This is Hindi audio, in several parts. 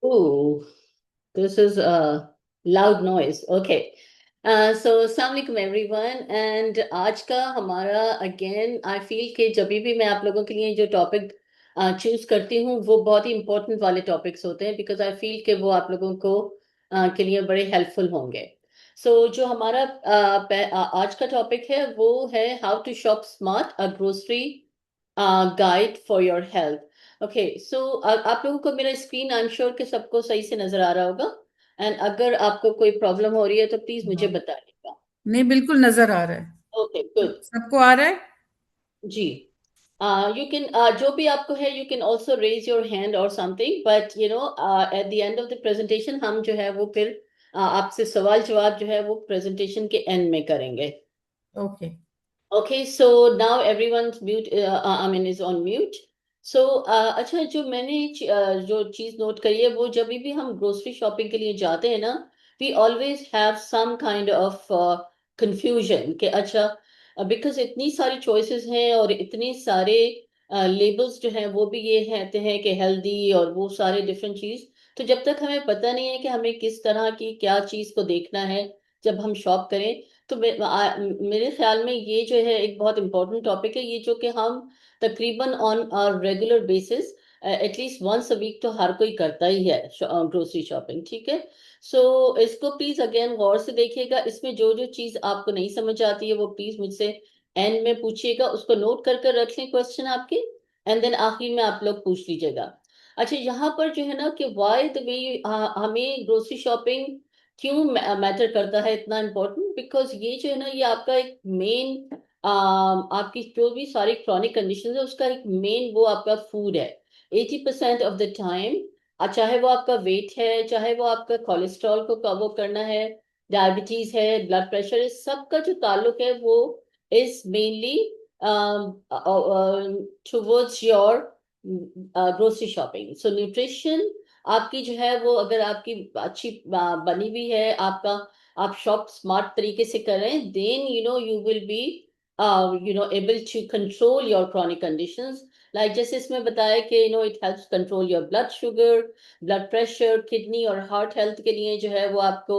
Ooh, this is a loud noise. Okay. So अस्सलाम वालेकुम एवरीवन एंड आज का हमारा अगेन आई फील कि जब भी मैं आप लोगों के लिए जो टॉपिक चूज करती हूँ वो बहुत ही इंपॉर्टेंट वाले टॉपिक्स होते हैं बिकॉज आई फील कि वो आप लोगों को के लिए बड़े हेल्पफुल होंगे। जो हमारा आज का टॉपिक है वो है how to shop smart a grocery guide for your health. Okay, so आप लोगों को मेरा स्क्रीन आई एम श्योर कि सबको सही से नजर आ रहा होगा एंड अगर आपको कोई प्रॉब्लम हो रही है तो प्लीज मुझे हाँ। बताइएगा। नहीं, बिल्कुल नजर आ रहा है। Okay, good. सबको आ रहा है। जी, यू कैन जो भी आपको है you can also raise your hand और something but you know at the end of the presentation हम जो है वो फिर आपसे सवाल जवाब जो है वो प्रेजेंटेशन के एंड में करेंगे। Okay. Okay, so now everyone's mute, I mean is on mute. अच्छा, जो मैंने जो चीज नोट करी है वो जब भी हम ग्रोसरी शॉपिंग के लिए जाते हैं ना, we always have some kind of confusion कि अच्छा, बिकॉज इतनी सारी चॉइसेस हैं और इतने सारे लेबल्स जो हैं वो भी ये कहते हैं कि हेल्दी और वो सारे डिफरेंट चीज। तो जब तक हमें पता नहीं है कि हमें किस तरह की क्या चीज को देखना है जब हम शॉप करें, तो मेरे ख्याल में ये जो है एक बहुत इंपॉर्टेंट टॉपिक है ये, जो कि हम तकरीबन on regular basis at least once a week तो हर कोई करता ही है ग्रोसरी शॉपिंग। ठीक है, सो इसको प्लीज अगेन गौर से देखिएगा। इसमें जो जो चीज आपको नहीं समझ आती है वो प्लीज मुझसे एंड में पूछिएगा, उसको नोट कर कर रख लें क्वेश्चन आपके, एंड देन आखिर में आप लोग पूछ लीजिएगा। अच्छा, यहाँ पर जो है ना कि वाई द वे हमें ग्रोसरी शॉपिंग क्यों मैटर करता है, इतना इम्पोर्टेंट, बिकॉज ये जो है ना ये आपका एक मेन आपकी जो भी सारी क्रॉनिक कंडीशन है उसका एक मेन वो आपका फूड है। 80% ऑफ द टाइम, चाहे वो आपका वेट है, चाहे वो आपका कोलेस्ट्रॉल को कवर करना है, डायबिटीज है, ब्लड प्रेशर, इस सब का जो ताल्लुक है वो is mainly towards your grocery shopping. So nutrition आपकी जो है वो अगर आपकी अच्छी बनी हुई है, आपका आप शॉप स्मार्ट तरीके से करें, then you will be able to control your chronic conditions. Like जैसे इसमें बताया कि it helps control your blood sugar, blood pressure, kidney और हार्ट हेल्थ के लिए जो है वो आपको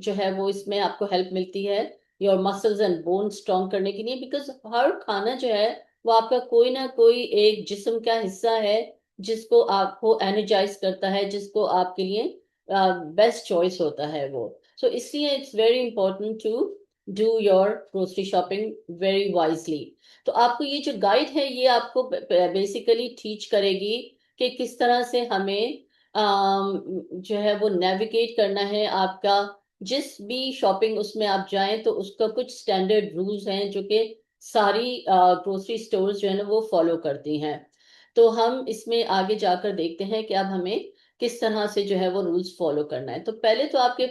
जो है वो इसमें आपको हेल्प मिलती है your muscles and bone strong करने के लिए, बिकॉज हर खाना जो है वो आपका कोई ना कोई एक जिस्म का हिस्सा है जिसको आपको एनर्जाइज करता है, जिसको आपके लिए बेस्ट चॉइस होता है वो। सो इसलिए it's very important to do your grocery shopping very wisely. तो आपको ये जो गाइड है ये आपको बेसिकली टीच करेगी कि किस तरह से हमें जो है वो नेविगेट करना है आपका, जिस भी शॉपिंग उसमें आप जाएं तो उसका कुछ स्टैंडर्ड रूल्स हैं जो कि सारी ग्रोसरी स्टोर्स जो है ना वो फॉलो करती हैं। तो हम इसमें आगे जाकर देखते हैं कि अब हमें किस तरह से जो है वो रूल्स फॉलो करना है। तो पहले तो आपके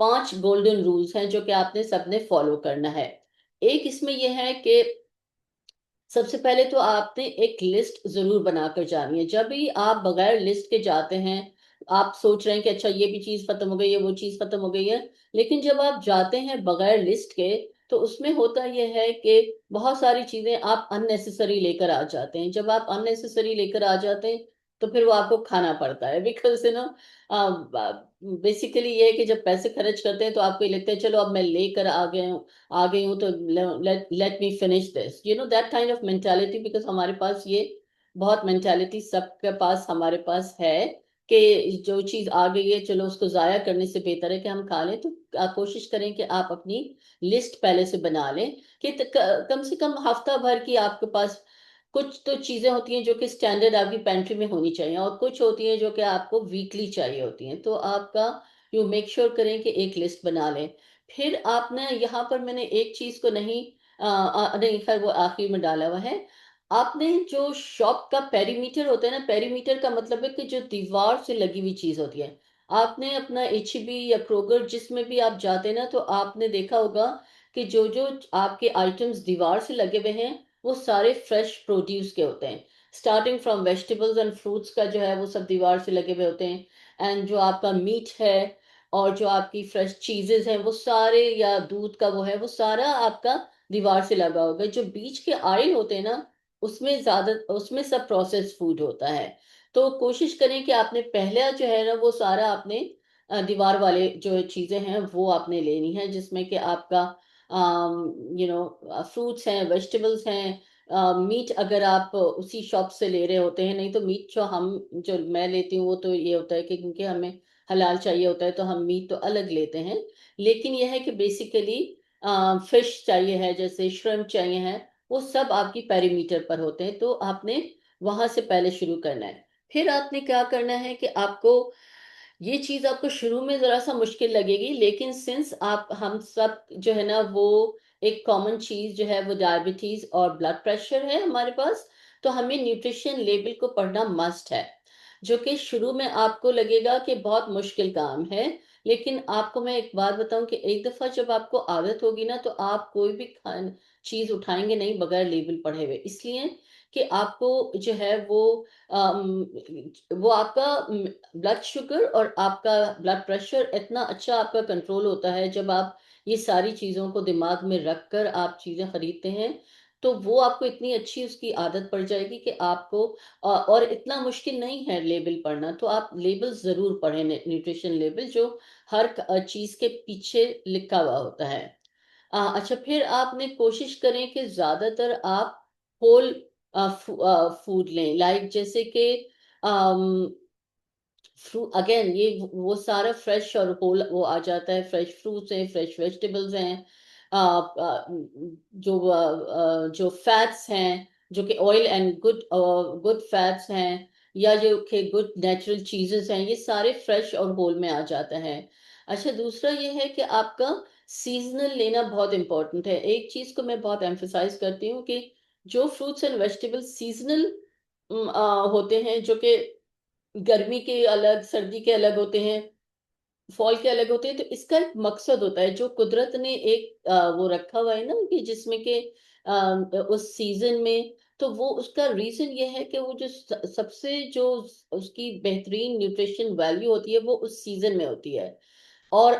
5 गोल्डन रूल्स हैं जो कि आपने सबने फॉलो करना है। एक इसमें यह है कि सबसे पहले तो आपने एक लिस्ट जरूर बनाकर जानी है। जब भी आप बगैर लिस्ट के जाते हैं, आप सोच रहे हैं कि अच्छा ये भी चीज खत्म हो गई है, वो चीज खत्म हो गई है, लेकिन जब आप जाते हैं बगैर लिस्ट के तो उसमें होता यह है कि बहुत सारी चीजें आप अननेसेसरी लेकर आ जाते हैं। जब आप अननेसेसरी लेकर आ जाते हैं तो फिर वो आपको खाना पड़ता है, बिकॉज बेसिकली ये है कि जब पैसे खर्च करते हैं तो आपको ये लगता है चलो अब मैं लेकर आ गई हूँ तो let let me finish this, that kind of mentality, because हमारे पास ये बहुत मेंटालिटी सबके पास हमारे पास है कि जो चीज आ गई है चलो उसको जाया करने से बेहतर है कि हम खा लें। तो कोशिश करें कि आप अपनी लिस्ट पहले से बना लें कि कम से कम हफ्ता भर की आपके पास कुछ तो चीजें होती हैं जो कि स्टैंडर्ड आपकी पेंट्री में होनी चाहिए और कुछ होती हैं जो कि आपको वीकली चाहिए होती हैं। तो आपका यू मेक श्योर करें कि एक लिस्ट बना लें। फिर आपने यहाँ पर मैंने एक चीज को नहीं नहीं, खैर वो आखिर में डाला हुआ है। आपने जो शॉप का पेरीमीटर होता है ना, पेरीमीटर का मतलब है कि जो दीवार से लगी हुई चीज होती है। आपने अपना एचबी या क्रोगर जिसमें भी आप जाते हैं ना तो आपने देखा होगा कि जो जो आपके आइटम्स दीवार से लगे हुए हैं वो सारे फ्रेश प्रोड्यूस के होते हैं। Starting from vegetables and fruits का जो है वो सब दीवार से लगे हुए होते हैं, एंड जो आपका मीट है और जो आपकी फ्रेश चीजेस हैं वो सारे, या दूध का वो है वो सारा आपका दीवार से लगा होगा। जो बीच के आयल होते हैं ना, उसमें सब प्रोसेस फूड होता है। तो कोशिश करें कि आपने पहले जो है ना वो सारा आपने दीवार वाले जो चीजें हैं वो आपने लेनी है, जिसमें कि आपका फ्रूट्स हैं, वेजिटेबल्स हैं, मीट अगर आप उसी शॉप से ले रहे होते हैं। नहीं तो मीट जो मैं लेती हूँ वो तो ये होता है कि क्योंकि हमें हलाल चाहिए होता है तो हम मीट तो अलग लेते हैं। लेकिन यह है कि बेसिकली फिश चाहिए है, जैसे श्रिम्प चाहिए है, वो सब आपकी पेरीमीटर पर होते हैं। तो आपने वहां से पहले शुरू करना है। फिर आपने क्या करना है कि आपको ये चीज आपको शुरू में जरा सा मुश्किल लगेगी, लेकिन सिंस आप हम सब जो है ना वो एक कॉमन चीज जो है वो डायबिटीज और ब्लड प्रेशर है हमारे पास, तो हमें न्यूट्रिशन लेबल को पढ़ना मस्ट है। जो कि शुरू में आपको लगेगा कि बहुत मुश्किल काम है, लेकिन आपको मैं एक बात बताऊं कि एक दफा जब आपको आदत होगी ना तो आप कोई भी चीज उठाएंगे नहीं बगैर लेबल पढ़े हुए। इसलिए कि आपको जो है वो आपका ब्लड शुगर और आपका ब्लड प्रेशर इतना अच्छा आपका कंट्रोल होता है जब आप ये सारी चीजों को दिमाग में रखकर आप चीजें खरीदते हैं। तो वो आपको इतनी अच्छी उसकी आदत पड़ जाएगी कि आपको और इतना मुश्किल नहीं है लेबल पढ़ना। तो आप लेबल जरूर पढ़ें, न्यूट्रिशन लेबल जो हर चीज के पीछे लिखा हुआ होता है। अच्छा, फिर आपने कोशिश करें कि ज्यादातर आप होल फूड लें, लाइक जैसे कि फ्रूट। अगेन ये वो सारा फ्रेश और होल वो आ जाता है, फ्रेश फ्रूट्स हैं, फ्रेश वेजिटेबल्स हैं, जो फैट्स हैं, जो कि ऑयल एंड गुड फैट्स हैं, या जो कि गुड नेचुरल चीजेस हैं, ये सारे फ्रेश और होल में आ जाते हैं। अच्छा, दूसरा ये है कि आपका सीजनल लेना बहुत इंपॉर्टेंट है। एक चीज को मैं बहुत एम्फोसाइज करती हूँ कि जो फ्रूट्स एंड वेजिटेबल्स सीजनल होते हैं, जो कि गर्मी के अलग, सर्दी के अलग होते हैं, फॉल के अलग होते हैं, तो इसका एक मकसद होता है जो कुदरत ने एक वो रखा हुआ है ना कि जिसमें कि उस सीजन में, तो वो उसका रीजन ये है कि वो जो सबसे जो उसकी बेहतरीन न्यूट्रिशन वैल्यू होती है वो उस सीजन में होती है। और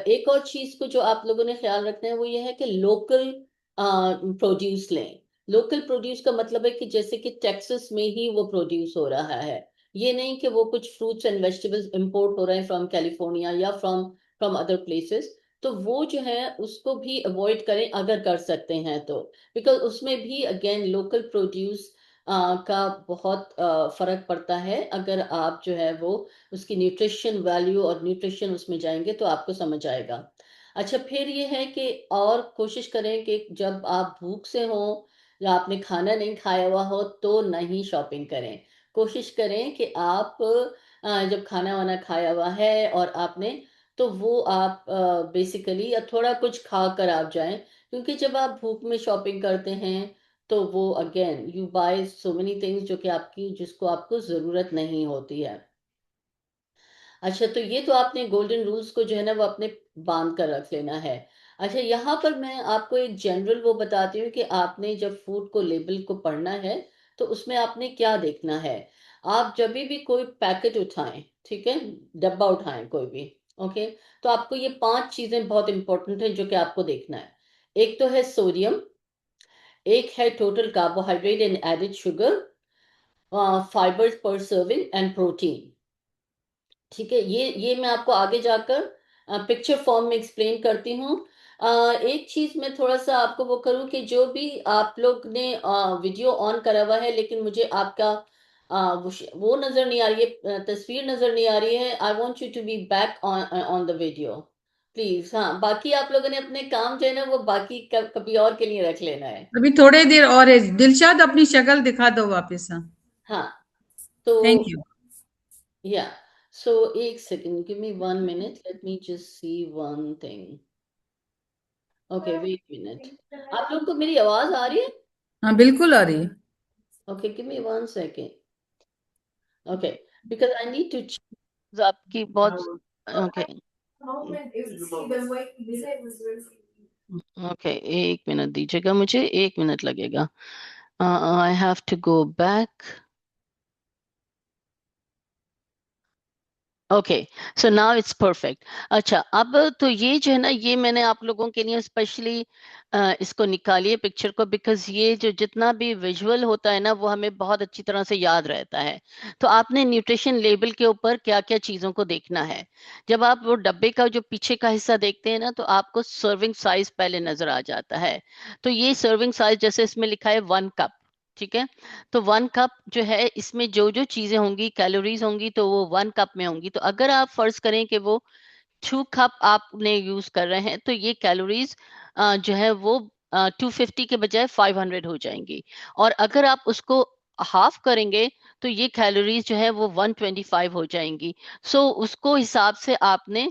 एक और चीज को जो आप लोगों ने ख्याल रखना है वो ये है कि लोकल प्रोड्यूस लें। लोकल प्रोड्यूस का मतलब है कि जैसे कि टेक्सास में ही वो प्रोड्यूस हो रहा है, ये नहीं कि वो कुछ फ्रूट्स एंड वेजिटेबल्स इंपोर्ट हो रहे हैं फ्रॉम कैलिफोर्निया या फ्रॉम फ्रॉम अदर प्लेसेस। तो वो जो है उसको भी अवॉइड करें अगर कर सकते हैं तो, बिकॉज उसमें भी अगेन लोकल प्रोड्यूस का बहुत फर्क पड़ता है। अगर आप जो है वो उसकी न्यूट्रिशन वैल्यू और न्यूट्रिशन उसमें जाएंगे तो आपको समझ आएगा। अच्छा, फिर ये है कि और कोशिश करें कि जब आप भूख से हो या आपने खाना नहीं खाया हुआ हो तो नहीं शॉपिंग करें। कोशिश करें कि आप जब खाना वाना खाया हुआ है और आपने, तो वो आप बेसिकली या थोड़ा कुछ खा कर आप जाएं, क्योंकि जब आप भूख में शॉपिंग करते हैं तो वो again you buy so many things जो कि आपकी जिसको आपको जरूरत नहीं होती है। अच्छा, तो ये तो आपने गोल्डन रूल्स को जो है ना वो अपने बांध कर रख लेना है। अच्छा, यहाँ पर मैं आपको एक जनरल वो बताती हूँ कि आपने जब फूड को लेबल को पढ़ना है तो उसमें आपने क्या देखना है। आप जब भी कोई पैकेट उठाएं, ठीक है, डब्बा उठाएं कोई भी, ओके, तो आपको ये 5 चीजें बहुत इंपॉर्टेंट है जो कि आपको देखना है। एक तो है सोडियम, एक है total carbohydrate and added sugar, fibres per serving and protein. ठीक है, ये मैं आपको आगे जाकर पिक्चर फॉर्म में एक्सप्लेन करती हूँ। एक चीज मैं थोड़ा सा आपको वो करूँ कि जो भी आप लोग ने वीडियो ऑन करा हुआ है लेकिन मुझे आपका वो नजर नहीं आ रही है, तस्वीर नजर नहीं आ रही है। I want you to be back on on the video please. हाँ, बाकी आप लोगों ने अपने काम जो है ना वो बाकी कभी और के लिए रख लेना है। अभी थोड़े देर और है। दिलशाद अपनी शक्ल दिखा दो वापस। हाँ, हाँ, तो थैंक यू। या सो एक second, give me 1 minute, let me just see one thing. Okay, wait minute. आप लोग को मेरी आवाज आ रही है? हाँ, बिल्कुल आ रही है। Okay, give me 1 second. Okay, because I need to आपकी बहुत। ओके, ओके, 1 मिनट दीजिएगा, मुझे 1 मिनट लगेगा। I have to go back. Okay, so now it's perfect. अच्छा, अब तो ये जो है ना, ये मैंने आप लोगों के लिए स्पेशली इसको निकालिए पिक्चर को, बिकॉज ये जो जितना भी विजुअल होता है ना, वो हमें बहुत अच्छी तरह से याद रहता है। तो आपने न्यूट्रिशन लेबल के ऊपर क्या क्या चीजों को देखना है। जब आप वो डब्बे का जो पीछे का हिस्सा देखते हैं ना, तो आपको सर्विंग साइज पहले नजर आ जाता है। तो ये सर्विंग साइज जैसे इसमें लिखा है 1 कप, ठीक है। तो 1 कप जो है, इसमें जो जो चीजें होंगी, कैलोरीज होंगी, तो वो 1 कप में होंगी। तो अगर आप फर्ज करें कि वो 2 कप आपने यूज कर रहे हैं, तो ये कैलोरीज जो है वो 250 के बजाय 500 हो जाएंगी। और अगर आप उसको हाफ करेंगे, तो ये कैलोरीज जो है वो 125 हो जाएंगी। सो उसको हिसाब से आपने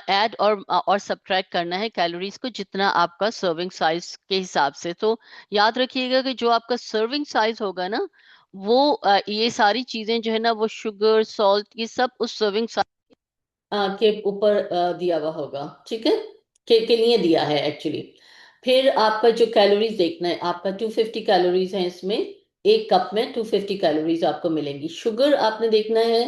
ऐड और सब्ट्रैक्ट करना है कैलोरीज को, जितना आपका सर्विंग साइज के हिसाब से। तो याद रखिएगा कि जो आपका सर्विंग साइज होगा ना, वो ये सारी चीजें जो है ना, वो शुगर, सॉल्ट, ये सब उस सर्विंग के ऊपर दिया हुआ होगा, ठीक है, के लिए दिया है एक्चुअली। फिर आपका जो कैलोरीज देखना है, आपका 250 कैलोरीज है इसमें, 1 कप में 250 कैलोरीज आपको मिलेंगी। शुगर आपने देखना है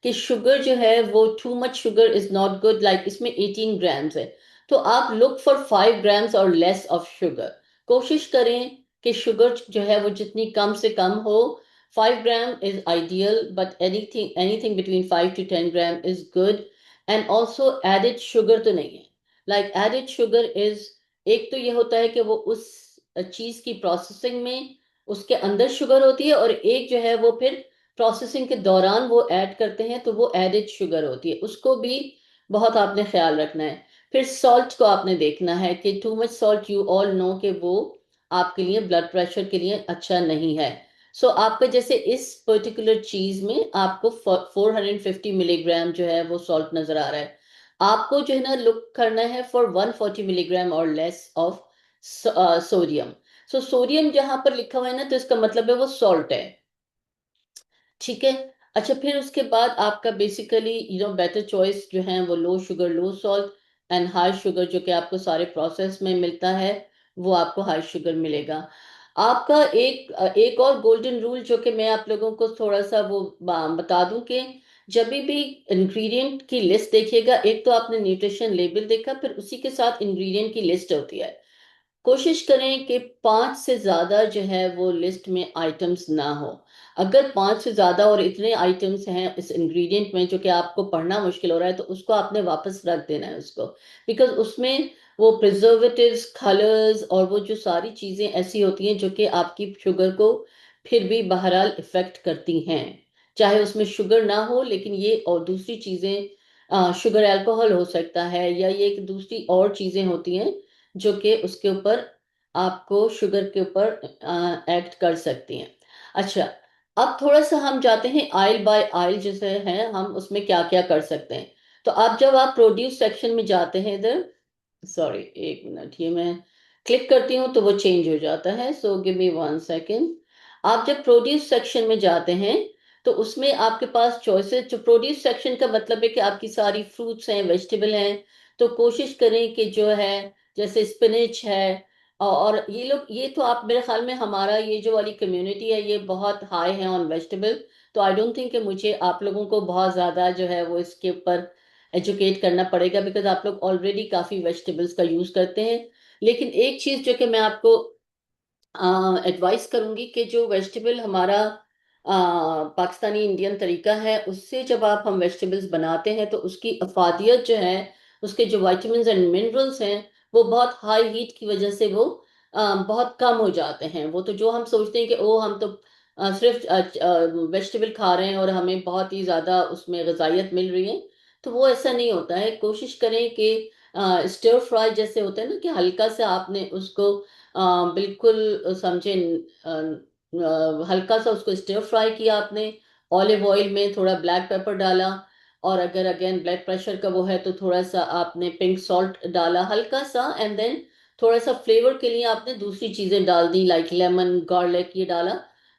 कि शुगर जो है वो too much sugar is not good, like इसमें 18 ग्राम्स है। तो आप लुक फॉर 5 ग्राम्स और लेस ऑफ शुगर। कोशिश करें कि शुगर जो है वो जितनी कम से कम हो। 5 gram is ideal, but anything anything between 5 to 10 gram is good. And also added sugar तो नहीं है, लाइक एडिड शुगर इज, एक तो ये होता है कि वो उस चीज की प्रोसेसिंग में उसके अंदर शुगर होती है, और एक जो है वो फिर प्रोसेसिंग के दौरान वो ऐड करते हैं, तो वो एडिड शुगर होती है, उसको भी बहुत आपने ख्याल रखना है। फिर सॉल्ट को आपने देखना है कि too much salt, you all know कि वो आपके लिए ब्लड प्रेशर के लिए अच्छा नहीं है। सो आपका जैसे इस पर्टिकुलर चीज में आपको 450 मिलीग्राम जो है वो सॉल्ट नजर आ रहा है। आपको जो है ना लुक करना है फॉर 140 मिलीग्राम और less of sodium. So sodium जहां पर लिखा हुआ है ना, तो इसका मतलब है वो सॉल्ट है, ठीक है। अच्छा, फिर उसके बाद आपका बेसिकली बेटर चॉइस जो है वो low sugar low salt and high sugar, जो कि आपको सारे प्रोसेस में मिलता है, वो आपको हाई शुगर मिलेगा। आपका एक और गोल्डन रूल जो कि मैं आप लोगों को थोड़ा सा वो बता दूं कि जब भी इंग्रेडिएंट की लिस्ट देखिएगा, एक तो आपने न्यूट्रिशन लेबल देखा, फिर उसी के साथ इंग्रेडिएंट की लिस्ट होती है। कोशिश करें कि 5 से ज्यादा जो है वो लिस्ट में आइटम्स ना हो। अगर 5 से ज्यादा और इतने आइटम्स हैं इस इंग्रेडिएंट में जो कि आपको पढ़ना मुश्किल हो रहा है, तो उसको आपने वापस रख देना है उसको, बिकॉज उसमें वो प्रिजर्वेटिव्स, कलर्स और वो जो सारी चीजें ऐसी होती हैं जो कि आपकी शुगर को फिर भी बहरहाल इफेक्ट करती हैं। चाहे उसमें शुगर ना हो, लेकिन ये और दूसरी चीजें, शुगर अल्कोहल हो सकता है, या ये एक दूसरी और चीजें होती हैं जो कि उसके ऊपर आपको शुगर के ऊपर एक्ट कर सकती हैं। अच्छा, अब थोड़ा सा हम जाते हैं आइल बाय आइल जैसे हैं, हम उसमें क्या क्या कर सकते हैं। तो आप जब आप प्रोड्यूस सेक्शन में जाते हैं इधर, सॉरी एक मिनट, ये मैं क्लिक करती हूँ तो वो चेंज हो जाता है, सो गिव मी 1 सेकेंड। आप जब प्रोड्यूस सेक्शन में जाते हैं, तो उसमें आपके पास चॉइसेस, जो प्रोड्यूस सेक्शन का मतलब है कि आपकी सारी फ्रूट्स हैं, वेजिटेबल हैं। तो कोशिश करें कि जो है, जैसे स्पिनच है, और ये लोग, ये तो आप मेरे ख्याल में हमारा ये जो वाली कम्युनिटी है ये बहुत हाई है ऑन वेजिटेबल। तो आई डोंट थिंक कि मुझे आप लोगों को बहुत ज़्यादा जो है वो इसके ऊपर एजुकेट करना पड़ेगा, बिकॉज आप लोग ऑलरेडी काफ़ी वेजिटेबल्स का यूज़ करते हैं। लेकिन एक चीज़ जो कि मैं आपको एडवाइस करूंगी कि जो वेजिटेबल हमारा पाकिस्तानी इंडियन तरीका है, उससे जब आप हम वेजिटेबल्स बनाते हैं तो उसकी अफादियत जो है, उसके जो विटामिन्स एंड मिनरल्स हैं, वो बहुत हाई हीट की वजह से वो बहुत कम हो जाते हैं। वो तो जो हम सोचते हैं कि ओ हम तो सिर्फ वेजिटेबल खा रहे हैं और हमें बहुत ही ज़्यादा उसमें गजाइत मिल रही है, तो वो ऐसा नहीं होता है। कोशिश करें कि स्टर फ्राई जैसे होता है ना, कि हल्का सा आपने उसको बिल्कुल समझे, हल्का सा उसको स्टर फ्राई किया आपने ऑलिव ऑयल में, थोड़ा ब्लैक पेपर डाला, और अगर अगेन ब्लड प्रेशर का वो है तो थोड़ा सा आपने पिंक सॉल्ट डाला हल्का सा, एंड देन थोड़ा सा फ्लेवर के लिए आपने दूसरी चीजें डाल दी, लाइक लेमन, गार्लिक, ये डाला।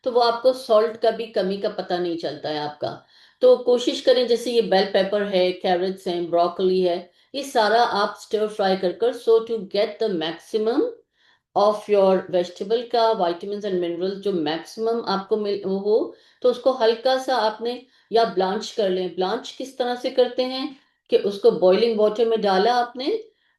तो वो आपको सॉल्ट का भी कमी का पता नहीं चलता है आपका। तो कोशिश करें, जैसे ये बेल पेपर है, कैरेट्स हैं, ब्रोकली है, ये सारा आप स्टर फ्राई कर कर, so to get the maximum of your vegetable का विटामिन्स एंड मिनरल्स जो मैक्सिमम आपको मिल वो हो, तो उसको हल्का सा आपने या ब्लांच कर लें। ब्लांच किस तरह से करते हैं कि उसको बॉइलिंग वाटर में डाला आपने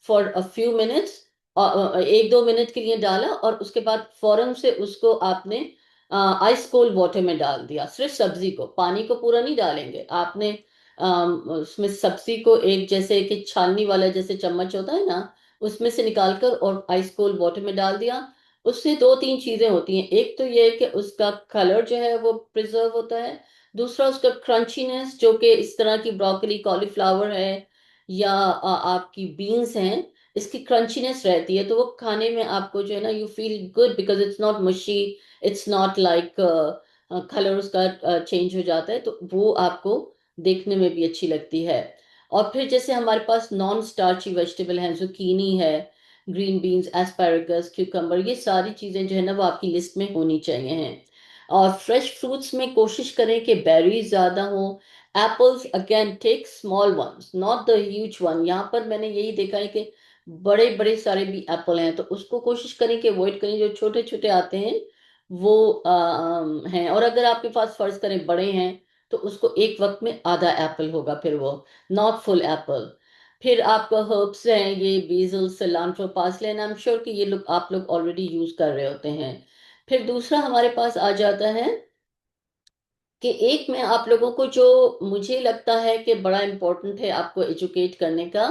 for a few minutes, 1-2 minute के लिए डाला, और उसके बाद फौरन से उसको आपने आइस कोल्ड वाटर में डाल दिया। सिर्फ सब्जी को, पानी को पूरा नहीं डालेंगे आपने। उसमें सब्जी को एक जैसे कि छाननी वाला जैसे चम्मच होता है ना, उसमें से निकालकर और आइस कोल्ड वाटर में डाल दिया। उससे 2-3 चीजें होती हैं। एक तो ये है कि उसका कलर जो है वो प्रिजर्व होता है। दूसरा उसका क्रंचीनेस, जो कि इस तरह की ब्रोकली, कॉलीफ्लावर है या आपकी बीन्स हैं, इसकी क्रंचीनेस रहती है, तो वो खाने में आपको जो है ना, you feel good because it's not मशी, इट्स नॉट लाइक कलर उसका चेंज हो जाता है, तो वो आपको देखने में भी अच्छी लगती है। और फिर जैसे हमारे पास नॉन स्टार्ची वेजिटेबल हैं, जुकीनी है, ग्रीन बीन्स, एस्पैरागस, क्यूकम्बर, ये सारी चीजें जो है ना वो आपकी लिस्ट में होनी चाहिए हैं। और फ्रेश फ्रूट्स में कोशिश करें कि बेरीज ज्यादा हो। Apples again take small ones, not the huge one. यहाँ पर मैंने यही देखा है कि बड़े बड़े सारे भी एप्पल हैं, तो उसको कोशिश करें कि अवॉइड करें। जो छोटे छोटे आते हैं वो हैं। और अगर आपके पास फर्ज करें बड़े हैं, तो उसको एक वक्त में आधा एप्पल होगा, फिर वो नॉट फुल एप्पल। फिर आपका हर्ब्स हैं, ये BECIL, cilantro, parsley, and I am sure कि ये लोग आप लोग ऑलरेडी यूज कर रहे होते हैं। फिर दूसरा हमारे पास आ जाता है कि एक में आप लोगों को जो मुझे लगता है कि बड़ा इम्पोर्टेंट है आपको एजुकेट करने का,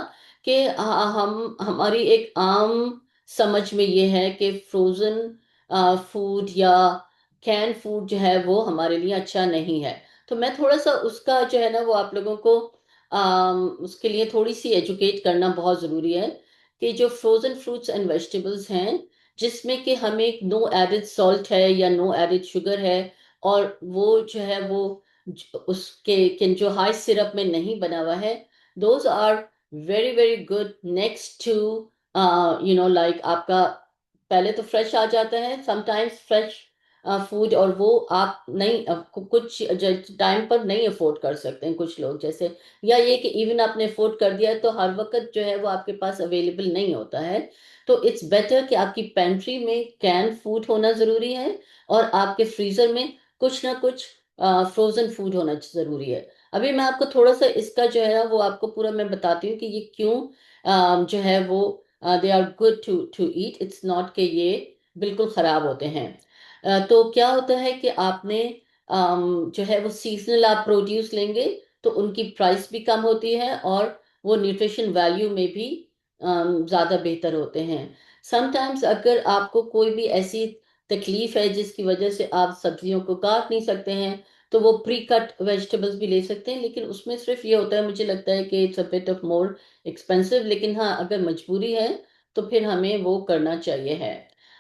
कि हम हमारी एक आम समझ में ये है कि फ्रोजन फूड या कैन फूड जो है वो हमारे लिए अच्छा नहीं है। तो मैं थोड़ा सा उसका जो है ना वो आप लोगों को उसके लिए थोड़ी सी एजुकेट करना बहुत ज़रूरी है, कि जो फ्रोजन फ्रूट्स एंड वेजिटेबल्स हैं, जिसमें कि हमें नो एडेड सॉल्ट है या नो एडेड शुगर है, और वो जो है वो उसके जो हाई सिरप में नहीं बना हुआ है, those are very very good next to like आपका। पहले तो फ्रेश आ जाता है समटाइम्स फ्रेश फूड, और वो आप नहीं कुछ टाइम पर नहीं अफोर्ड कर सकते हैं कुछ लोग, जैसे, या ये कि इवन आपने अफोर्ड कर दिया है तो हर वक्त जो है वो आपके पास अवेलेबल नहीं होता है। तो इट्स बेटर कि आपकी पेंट्री में कैन फूड होना जरूरी है, और आपके फ्रीजर में कुछ ना कुछ फ्रोजन फूड होना जरूरी है। अभी मैं आपको थोड़ा सा इसका जो है ना वो आपको पूरा मैं बताती हूँ कि ये क्यों जो है वो they are good to to eat, it's not के ये बिल्कुल खराब होते हैं। तो क्या होता है कि आपने जो है वो सीजनल आप प्रोड्यूस लेंगे, तो उनकी प्राइस भी कम होती है, और वो न्यूट्रिशन वैल्यू में भी ज़्यादा बेहतर होते हैं। समटाइम्स अगर आपको कोई भी ऐसी तकलीफ है जिसकी वजह से आप सब्जियों को काट नहीं सकते हैं, तो वो प्री कट वेजिटेबल्स भी ले सकते हैं, लेकिन उसमें सिर्फ ये होता है, मुझे लगता है कि it's a bit of more expensive, लेकिन हाँ अगर मजबूरी है तो फिर हमें वो करना चाहिए है।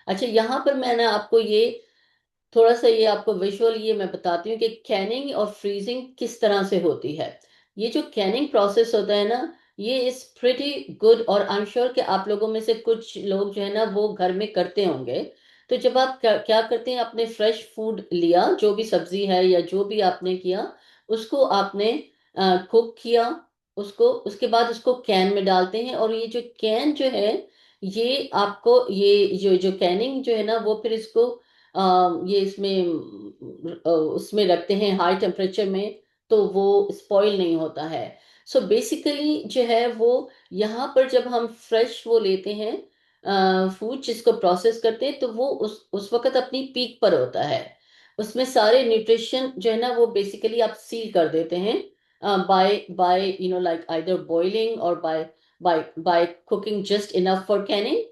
अच्छा, यहाँ पर मैंने आपको ये थोड़ा सा ये आपको विजुअल ये मैं बताती हूँ कि कैनिंग और फ्रीजिंग किस तरह से होती है। ये जो कैनिंग प्रोसेस होता है ना, ये इज प्रिटी गुड, और आई एम श्योर कि आप लोगों में से कुछ लोग जो है ना वो घर में करते होंगे। तो जब आप क्या करते हैं, आपने फ्रेश फूड लिया, जो भी सब्जी है या जो भी आपने किया, उसको आपने कुक किया, उसको उसके बाद उसको कैन में डालते हैं। और ये जो कैन जो है, ये आपको ये जो जो कैनिंग जो है ना वो फिर इसको ये इसमें उसमें रखते हैं हाई टेम्परेचर में, तो वो स्पॉइल नहीं होता है। सो बेसिकली जो है वो यहाँ पर जब हम फ्रेश वो लेते हैं फूड जिसको प्रोसेस करते हैं, तो वो उस वक्त अपनी पीक पर होता है। उसमें सारे न्यूट्रिशन जो है ना वो बेसिकली आप सील कर देते हैं by by like either boiling और by by by cooking just enough for canning.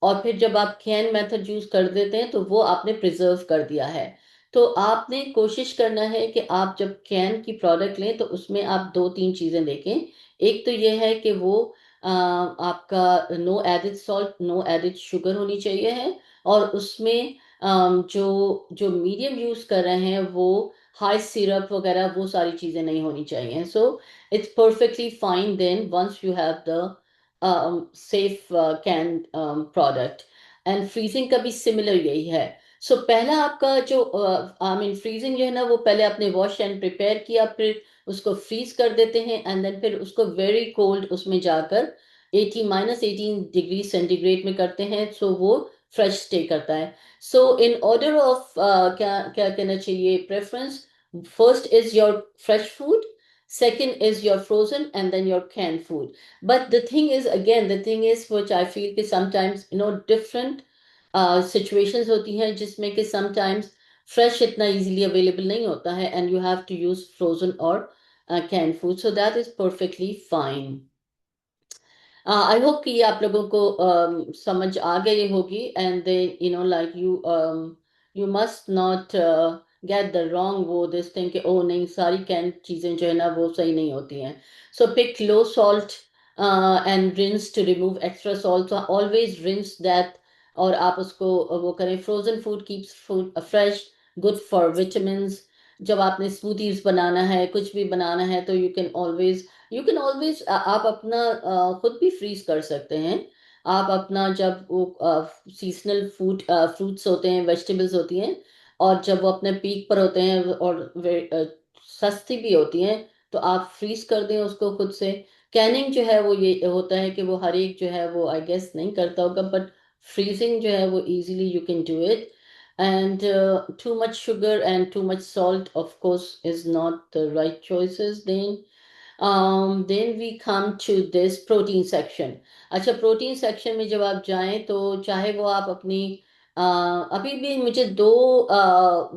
और फिर जब आप कैन मेथड यूज कर देते हैं, तो वो आपने प्रिजर्व कर दिया है। तो आपने कोशिश करना है कि आप जब कैन की प्रोडक्ट लें तो उसमें आप 2-3 चीजें देखें। एक तो ये है कि वो आपका no added salt, no added sugar होनी चाहिए है, और उसमें जो जो मीडियम यूज कर रहे हैं वो हाई सिरप वगैरह वो सारी चीजें नहीं होनी चाहिए। So it's perfectly fine then once you have the safe canned product। And freezing का भी सिमिलर यही है। सो पहला आपका जो आई मीन फ्रीजिंग जो है ना वो पहले आपने वॉश एंड प्रिपेयर किया, फिर उसको फ्रीज कर देते हैं, एंड देन फिर उसको वेरी कोल्ड उसमें जाकर 80 -18 डिग्री सेंटीग्रेड में करते हैं, सो वो फ्रेश स्टे करता है. सो इन ऑर्डर ऑफ क्या क्या कहना चाहिए preference, first is your fresh food, second is your frozen, and then your canned food. But the thing is, again, the thing is which I feel कि sometimes different situations होती हैं जिसमें कि sometimes fresh इतना easily available नहीं होता है, and you have to use frozen or canned food, so that is perfectly fine. I hope कि ये आप लोगों को समझ आ गई होगी, and they like you must not get the wrong वो दिस थिंग कि ओ नहीं सारी कैन चीज़ें जो है ना वो सही नहीं होती हैं. So pick low salt and rinse to remove extra salt, so always rinse that. और आप उसको वो करें. Frozen food keeps food fresh, good for vitamins. जब आपने स्मूथीज बनाना है, कुछ भी बनाना है, तो यू कैन ऑलवेज आप अपना खुद भी फ्रीज कर सकते हैं. आप अपना जब वो सीजनल फ्रूट्स होते हैं, वेजिटेबल्स होती हैं, और जब वो अपने पीक पर होते हैं और सस्ती भी होती हैं, तो आप फ्रीज कर दें उसको खुद से. कैनिंग जो है वो ये होता है कि वो हर एक जो है वो आई गेस नहीं करता होगा, बट फ्रीजिंग जो है वो easily you can do it. And too much sugar and too much salt, of course, is not the right choices then. Then we come to this protein section. अच्छा, प्रोटीन सेक्शन में जब आप जाएं तो चाहे वो आप अपनी अभी भी मुझे दो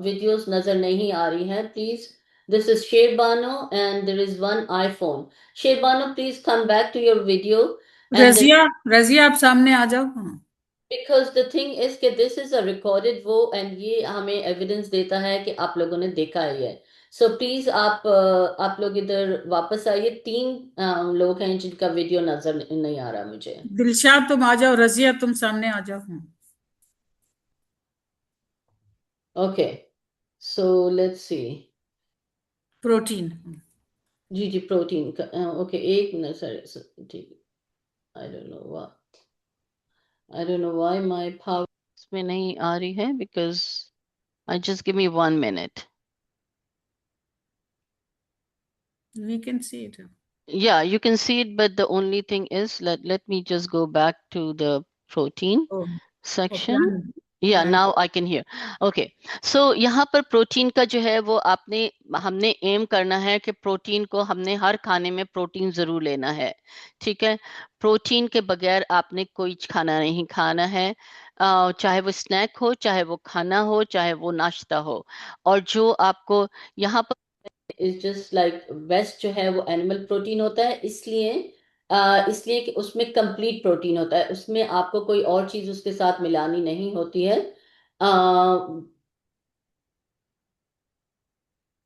वीडियोस नजर नहीं आ रही हैं. Please, this is Sherbano and there is one iPhone. Sherbano, please come back to your video. And Razia, Razia आप सामने आ जाओ. हाँ. बिकॉज द थिंग इज कि दिस इज अ रिकॉर्डेड वो, एंड ये हमें एविडेंस देता है कि आप लोगों ने देखा है ये. सो प्लीज आप लोग इधर वापस आइए. तीन लोग हैं जिनका वीडियो नजर नहीं आ रहा मुझे. दिलशाद तुम आ जाओ, रजिया तुम सामने आ जाओ. हाँ. Okay, so let's see. Protein. जी जी, प्रोटीन का. ओके, एक मिनट सर. ठीक. I don't know why my power इसमें नहीं आ रही है because I just give me 1 minute. We can see it. Yeah, you can see it, but the only thing is let me just go back to the protein Oh, section. plan. Yeah, plan. now I can hear. Okay, so यहाँ पर प्रोटीन का जो है वो हमने एम करना है कि प्रोटीन को हमने हर खाने में प्रोटीन जरूर लेना है. ठीक है, प्रोटीन के बगैर आपने कोई खाना नहीं खाना है. चाहे वो स्नैक हो, चाहे वो खाना हो, चाहे वो नाश्ता हो. और जो आपको यहाँ पर इज जस्ट लाइक बेस्ट जो है वो एनिमल प्रोटीन होता है, इसलिए कि उसमें कंप्लीट प्रोटीन होता है, उसमें आपको कोई और चीज उसके साथ मिलानी नहीं होती है.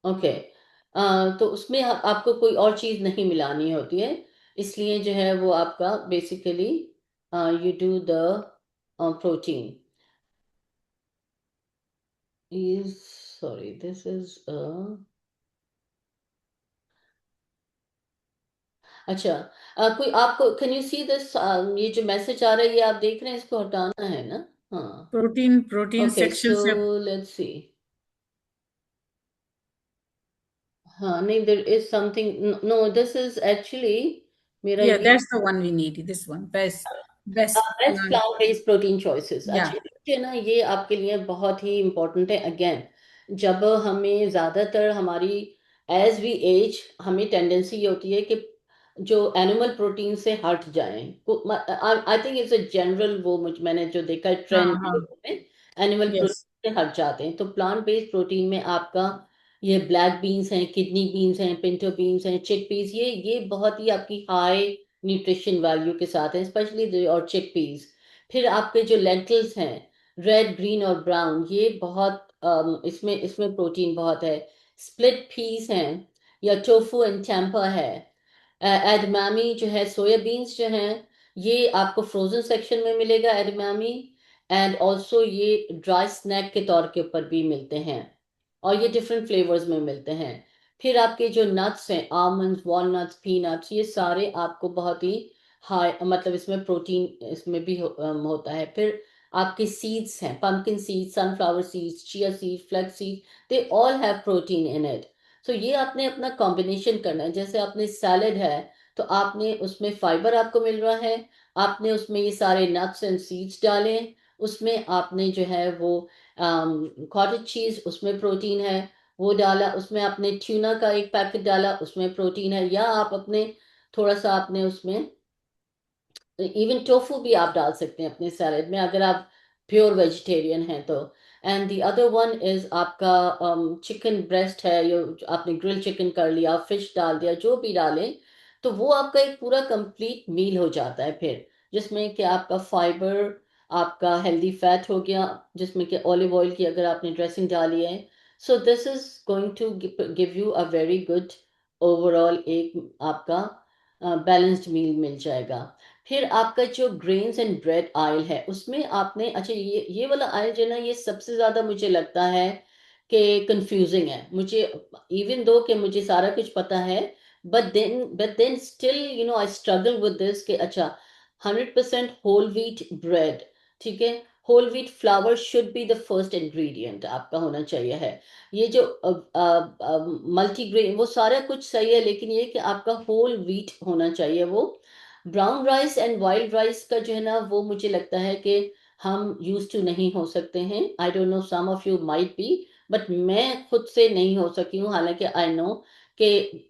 ओके, तो उसमें आपको कोई और चीज नहीं मिलानी होती है, इसलिए जो है वो आपका basically you do the protein is, sorry this is. अच्छा, कोई आपको कैन यू सी दिस, ये जो मैसेज आ रहा है ये आप देख रहे हैं, इसको हटाना है ना. हाँ. प्रोटीन ओके, सेक्शन सो से. Let's see. हाँ नहीं, there is something. No, this is actually मेरा Yeah, ये that's the one we need. This one, best best plan. Plant based protein choices. Yeah. अच्छा, ये ना ये आपके लिए बहुत ही इम्पोर्टेंट है. अगेन, जब हमें ज्यादातर हमारी एज वी एज, हमें टेंडेंसी ये होती है कि जो एनिमल प्रोटीन से हट जाएं. I think it's a general वो मैंने जो देखा है हाँ ट्रेंड हाँ. लोगों में, एनिमल Yes. प्रोटीन से हट जाते हैं. तो प्लांट बेस्ड प्रोटीन में आपका ये ब्लैक बीन्स हैं, किडनी बीन्स हैं, पिंटो बीन्स हैं, चिक पीस, ये बहुत ही आपकी हाई न्यूट्रिशन वैल्यू के साथ हैं, स्पेशली और चिक पीस. फिर आपके जो लेंटिल्स हैं, रेड, ग्रीन और ब्राउन, ये बहुत इसमें इसमें प्रोटीन बहुत है. स्प्लिट पीस हैं, या टोफू एंड टेम्पा है. एडमामी जो है, सोयाबीन्स जो हैं, ये आपको फ्रोजन सेक्शन में मिलेगा एडमामी. एंड ऑल्सो ये ड्राई स्नैक के तौर के ऊपर भी मिलते हैं, और ये डिफरेंट फ्लेवर्स में मिलते हैं. फिर आपके जो नट्स हैं, आमंड्स, वॉलनट्स, पीनट्स, ये सारे आपको बहुत ही हाई, मतलब इसमें प्रोटीन इसमें भी होता है. फिर आपके सीड्स हैं, pumpkin seeds, sunflower seeds, chia seeds, flax seeds, they all have protein in it. So ये आपने अपना कॉम्बिनेशन करना है. जैसे आपने सैलेड है, तो आपने उसमें फाइबर आपको मिल रहा है, आपने उसमें ये सारे नट्स एंड सीड्स डालें, उसमें आपने जो है वो कॉटेज चीज, उसमें प्रोटीन है, वो डाला। उसमें आपने ट्यूना का एक पैकेट डाला, उसमें प्रोटीन है। या आप अपने थोड़ा सा आपने उसमें इवन टोफू भी आप डाल सकते हैं अपने सैलेड में, अगर आप प्योर वेजिटेरियन हैं तो। And the other one is आपका चिकन ब्रेस्ट है, यो आपने ग्रिल चिकन कर लिया, फिश डाल दिया, जो भी डालें, तो वो आपका एक पूरा कंप्लीट मील हो जाता है फिर, जिसमें कि आपका फाइबर, आपका हेल्दी फैट हो गया, जिसमें कि ऑलिव ऑयल की अगर आपने ड्रेसिंग डाली है। So this is going to give you a very good overall, एक आपका बैलेंस्ड मील मिल जाएगा। फिर आपका जो ग्रेन्स एंड ब्रेड आयल है, उसमें आपने, अच्छा ये वाला आयल जो है ना, ये सबसे ज्यादा मुझे लगता है कि कंफ्यूजिंग है मुझे, इवन दो कि मुझे सारा कुछ पता है, but then still I struggle with this कि अच्छा 100% होल व्हीट ब्रेड, ठीक है, whole wheat flour should be the first ingredient आपका होना चाहिए है। ये जो मल्टीग्रेन वो सारा कुछ सही है, लेकिन ये कि आपका होल व्हीट होना चाहिए। वो brown rice and wild rice का जो है ना, वो मुझे लगता है कि हम यूज टू नहीं हो सकते हैं। I don't know, some of you might be, but मैं खुद से नहीं हो सकी हूँ। हालांकि आई नो कि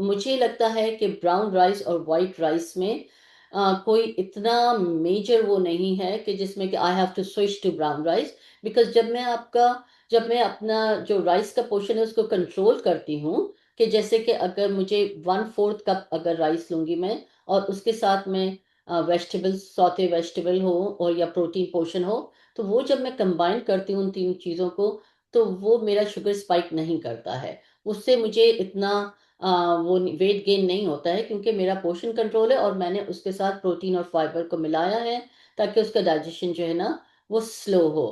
मुझे लगता है कि ब्राउन राइस और वाइट राइस में कोई इतना मेजर वो नहीं है कि जिसमें कि I have to switch to brown rice. Because जब मैं अपना जो राइस का पोर्शन है उसको कंट्रोल करती हूँ, कि जैसे कि अगर मुझे 1/4 कप अगर राइस लूंगी मैं, और उसके साथ में वेजिटेबल्स, सौते वेजिटेबल हो और या प्रोटीन पोर्शन हो, तो वो जब मैं कंबाइन करती हूँ उन तीन चीज़ों को, तो वो मेरा शुगर स्पाइक नहीं करता है। उससे मुझे इतना वो वेट गेन नहीं होता है, क्योंकि मेरा पोर्शन कंट्रोल है और मैंने उसके साथ प्रोटीन और फाइबर को मिलाया है, ताकि उसका डाइजेशन जो है ना वो स्लो हो।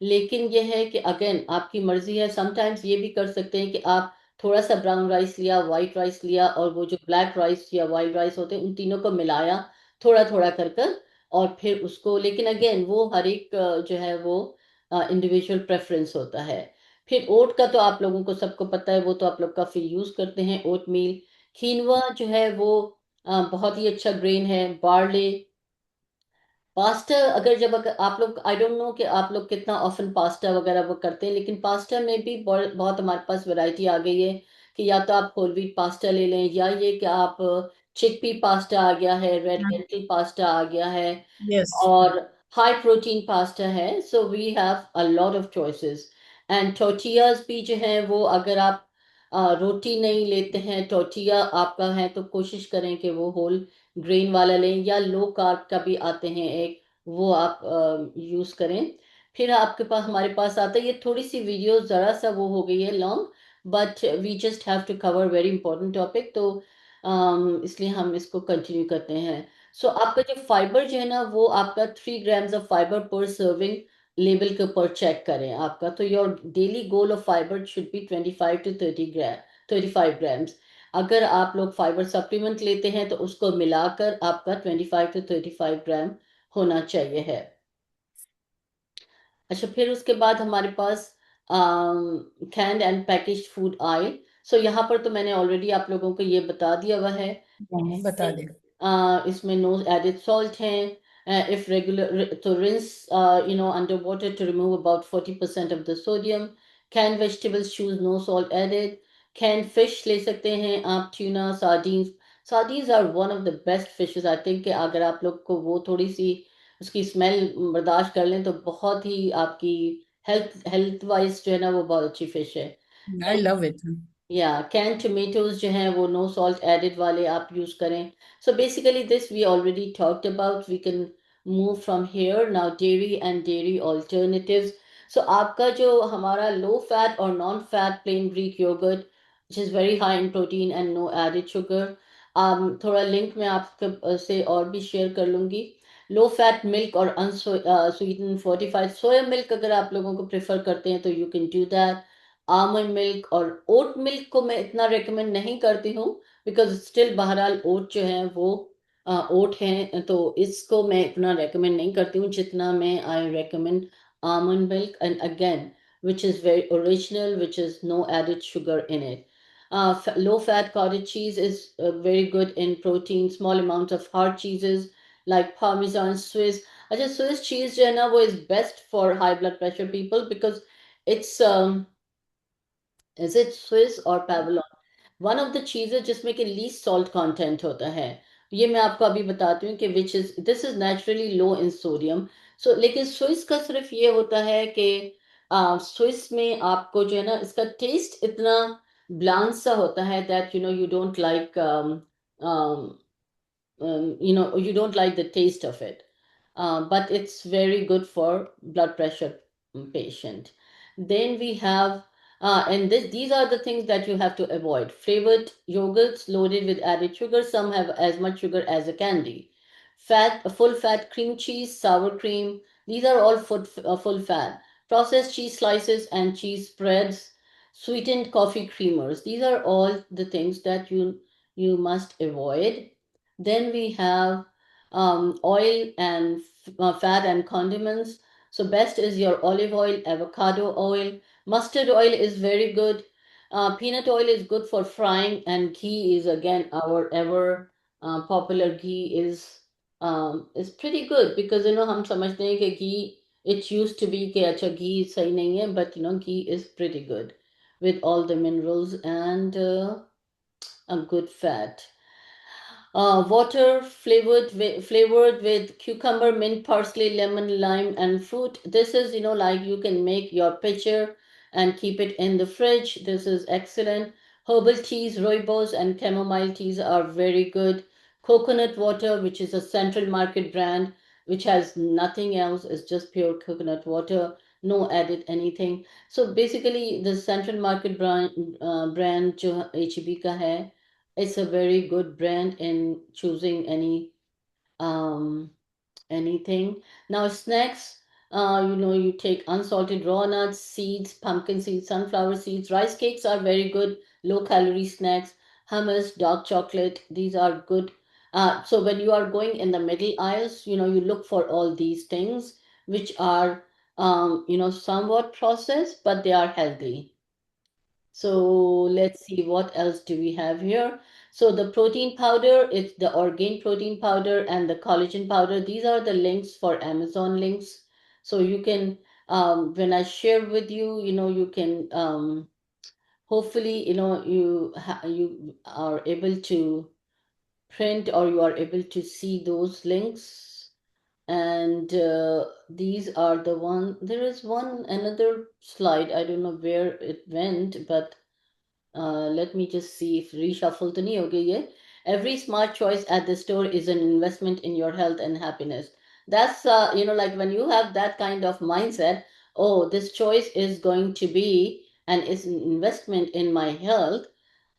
लेकिन यह है कि अगेन आपकी मर्जी है, समटाइम्स ये भी कर सकते हैं कि आप थोड़ा सा ब्राउन राइस लिया, वाइट राइस लिया, और वो जो ब्लैक राइस या वाइट राइस होते हैं उन तीनों को मिलाया थोड़ा थोड़ा कर और फिर उसको, लेकिन अगेन वो हर एक जो है वो इंडिविजुअल प्रेफरेंस होता है। फिर ओट का तो आप लोगों को सबको पता है, वो तो आप लोग काफी यूज करते हैं ओट मील। कीनवा जो है वो बहुत ही अच्छा ग्रेन है। बार्ले, पास्ता, अगर आप लोग, आई डोंट नो कि आप लोग कितना ऑफन पास्ता वगैरह वो करते हैं, लेकिन पास्ता में भी बहुत हमारे पास वैरायटी आ गई है, कि या तो आप होल व्हीट पास्ता ले लें, या ये कि आप चिकपी पास्ता आ गया है, रेड लेंटिल पास्ता आ गया है, यस। और हाई प्रोटीन पास्ता है। So we have a lot of choices. And tortillas भी जो है वो, अगर आप रोटी नहीं लेते हैं, टोर्टिया आपका है, तो कोशिश करें कि वो होल ग्रेन वाला लें, या लो कार्ब का भी आते हैं एक, वो आप यूज करें। फिर आपके पास, हमारे पास आता है, ये थोड़ी सी वीडियो जरा सा वो हो गई है long, but we just have to cover very important topic, तो इसलिए हम इसको कंटिन्यू करते हैं। सो आपका जो फाइबर जो है ना, वो आपका 3 ग्राम्स ऑफ फाइबर पर सर्विंग लेवल के ऊपर चेक करें आपका, तो your daily goal of fibre should be 25 to 30 gram, 35 grams. अगर आप लोग फाइबर सप्लीमेंट लेते हैं तो उसको मिलाकर आपका 25 to 35 ग्राम होना चाहिए है। अच्छा, फिर उसके बाद हमारे पास कैंड एंड पैकेज्ड फूड आए। सो यहाँ पर तो मैंने ऑलरेडी आप लोगों को ये बता दिया हुआ है। हाँ, बता दे। इसमें नो एडेड सॉल्ट है। इफ रेगुलर, तो rinse under water to remove about 40% of the sodium. Can vegetables choose no salt added. Can fish ले सकते हैं आप, tuna, sardines. Sardines are one of the best fishes, I think कि अगर आप लोग को वो थोड़ी सी उसकी स्मेल बर्दाश्त कर लें, तो बहुत ही आपकी हेल्थ वाइज जो है ना वो बहुत अच्छी फिश है। I love it. या कैन टमेटोज जो हैं वो नो सॉल्ट एडेड वाले आप यूज करें। So basically this we already talked about, we can move from here now. Dairy and dairy alternatives. So आपका जो हमारा लो फैट और non fat plain Greek yogurt, which is very high in protein and no added sugar, थोड़ा लिंक मैं आपके से और भी शेयर कर लूँगी। लो फैट मिल्क और अनस्वीटन फोर्टिफाइड सोया मिल्क अगर आप लोगों को प्रेफर करते हैं तो you can do that. Almond milk और ओट मिल्क को मैं इतना रेकमेंड नहीं करती हूँ, बिकॉज स्टिल बहरहाल ओट जो है वो ओट है, तो इसको मैं इतना रेकमेंड नहीं करती हूँ जितना मैं I recommend almond milk, and again which is very original, which is no added sugar in it. Low fat cottage cheese is very good in protein. Small amounts of hard cheeses like Parmesan, Swiss. अच्छा, स्विस चीज जो है ना वो is best for high blood pressure people because it's is it Swiss और पैवलॉन, वन ऑफ द चीजें जिसमें कि लीस्ट सॉल्ट कंटेंट होता है। ये मैं आपको अभी बताती हूँ कि which is this is naturally low in sodium. So लेकिन स्विस का सिर्फ ये होता है कि स्विस में आपको जो है ना इसका टेस्ट इतना ब्लांच सा होता है that you don't like you don't like the taste of it, but it's very good for blood pressure patient. Then we have, and these are the things that you have to avoid. Flavored yogurts loaded with added sugar. Some have as much sugar as a candy. Full fat cream cheese, sour cream. These are all full fat. Processed cheese slices and cheese spreads. Sweetened coffee creamers. These are all the things that you must avoid. Then we have oil and fat and condiments. So best is your olive oil, avocado oil. Mustard oil is very good. Peanut oil is good for frying, and ghee is again our ever popular ghee is pretty good because हम समझते हैं कि ghee, it used to be कि अच्छा ghee सही नहीं है, but ghee is pretty good with all the minerals and a good fat. Water flavored with cucumber, mint, parsley, lemon, lime, and fruit. This is, like you can make your pitcher and keep it in the fridge. This is excellent. Herbal teas, rooibos, and chamomile teas are very good. Coconut water, which is a Central Market brand, which has nothing else, it's just pure coconut water, no added anything. So basically, the Central Market brand जो HEB का है, it's a very good brand in choosing um anything. Now snacks, you take unsalted raw nuts, seeds, pumpkin seeds, sunflower seeds. Rice cakes are very good, low calorie snacks. Hummus, dark chocolate, these are good. So when you are going in the middle aisles, you look for all these things which are somewhat processed, but they are healthy. So let's see what else do we have here. So the protein powder, it's the orgain protein powder and the collagen powder. These are the links for Amazon links. So you can, when I share with you, you can hopefully, you are able to print or you are able to see those links. And these are the one. There is another slide. I don't know where it went, but let me just see if reshuffle to nahi ho gayi hai. Every smart choice at the store is an investment in your health and happiness. That's like when you have that kind of mindset, oh, this choice is going to be and is an investment in my health,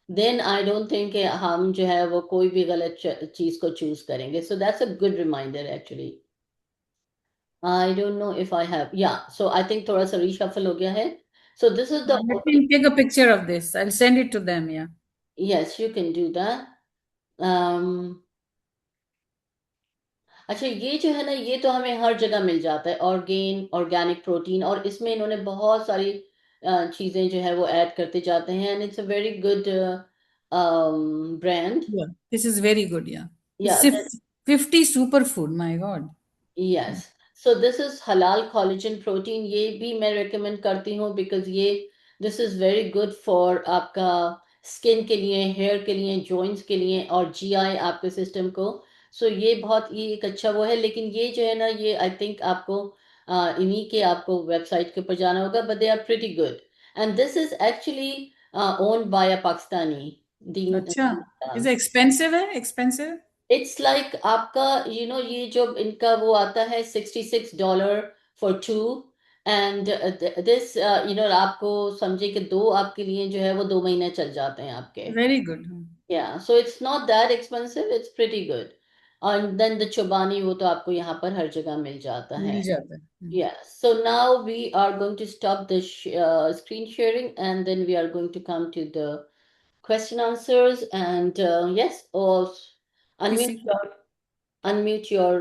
then I don't think कि हम जो है वो कोई भी गलत चीज को choose करेंगे. So that's a good reminder actually. I don't know if I have. Yeah, so I think थोड़ा सा reshuffle हो गया है. So this is the Let me take a picture of this. I'll send it to them. Yeah. yes, you can do that. अच्छा, ये जो है ना ये तो हमें हर जगह मिल जाता है, ऑर्गेनिक प्रोटीन, और इसमें इन्होंने बहुत सारी चीजें जो है वो ऐड करते जाते हैं, and it's a very good brand. Yeah. This is very good. Yeah. या It's 50 superfood. My God. Yes, so this is हलाल कोलेजन प्रोटीन. ये भी मैं रेकमेंड करती हूँ बिकॉज ये this is very good for आपका स्किन के लिए, हेयर के लिए, जॉइंट्स के लिए और जीआई आपके सिस्टम को. सो ये एक अच्छा वो है, लेकिन ये जो है ना ये आई थिंक आपको इन्हीं के आपको वेबसाइट के ऊपर जाना होगा, but they are pretty good. And this is actually owned by a Pakistani, Deen अच्छा. Deen. Is it expensive? Expensive? It's like आपका ये जो इनका वो आता है $66 फॉर टू. एंड दिस आपको समझे कि दो आपके लिए जो है वो 2 महीने चल जाते हैं आपके. Very good. या, so it's not that expensive, it's pretty good. और देन द चोबानी वो तो आपको यहाँ पर हर जगह मिल जाता है. मिल जाता है. Yeah, so now we are going to stop the screen sharing, and then we are going to come to the question answers. And yes, or किसी unmute your unmute your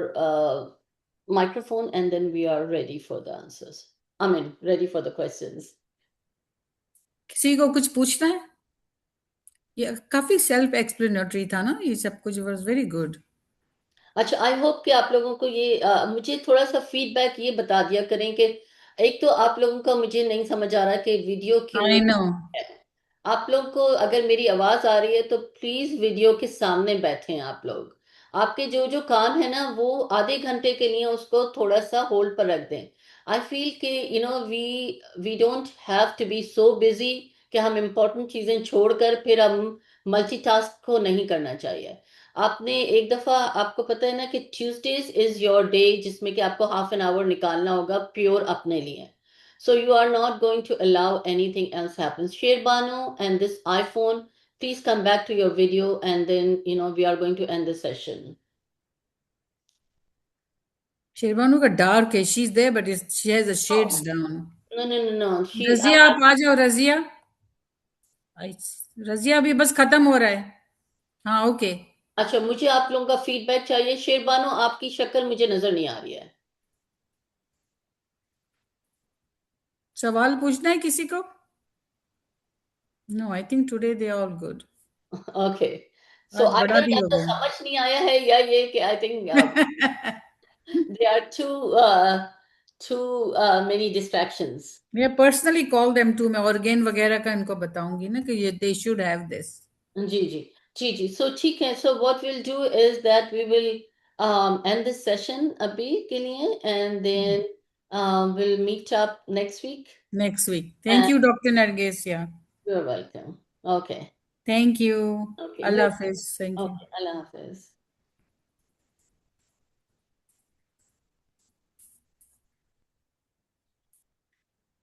microphone, and then we are ready for the answers. I mean, ready for the questions. किसी को कुछ पूछना है? ये काफी सेल्फ एक्सप्लेनेटरी था ना, ये सब कुछ वाज वेरी गुड. अच्छा, आई होप कि आप लोगों को ये मुझे थोड़ा सा फीडबैक ये बता दिया करें कि एक तो आप लोगों का मुझे नहीं समझ आ रहा कि वीडियो क्यों आई नहीं नो। है। आप लोग को अगर मेरी आवाज आ रही है तो प्लीज वीडियो के सामने बैठें आप लोग। आपके जो जो काम है ना वो आधे घंटे के लिए उसको थोड़ा सा होल्ड पर रख दें। आई फील कि we don't have to be so busy कि हम इम्पोर्टेंट चीजें छोड़कर फिर हम मल्टीटास्क को नहीं करना चाहिए। आपने एक दफा, आपको पता है ना कि ट्यूसडेज इज योर डे जिसमें कि आपको हाफ एन आवर निकालना होगा प्योर अपने लिए। So you are not going to allow anything else happens. Sherbano and this iPhone, please come back to your video and then we are going to end the session. शेरबानू का डार्क है, she is there but she has the shades Oh, down. no, no, no, no. Razia आप आ जाओ, रजिया। रजिया अभी बस खत्म हो रहा है। हाँ ओके। अच्छा, मुझे आप लोगों का फीडबैक चाहिए। शेरबानो, आपकी शक्ल मुझे नजर नहीं आ रही है। सवाल पूछना है किसी को? No, I think today they are all good. Okay. So आज बड़ा आइदर भी या हो तो गया। समझ नहीं आया है या ये कि I think there are too many distractions. मैं पर्सनली कॉल देम टू, मैं ऑर्गेन वगैरह का इनको बताऊंगी ना कि ये दे शुड हैव दिस। जी जी जी जी। सो ठीक है। So what will do is that we will end this session अभी के लिए and then will meet up next week. Next week. Thank and you doctor Narges yeah. You are welcome. Okay. Thank you. Okay, you. Allah Hafiz. Thank you. Okay, Allah Hafiz.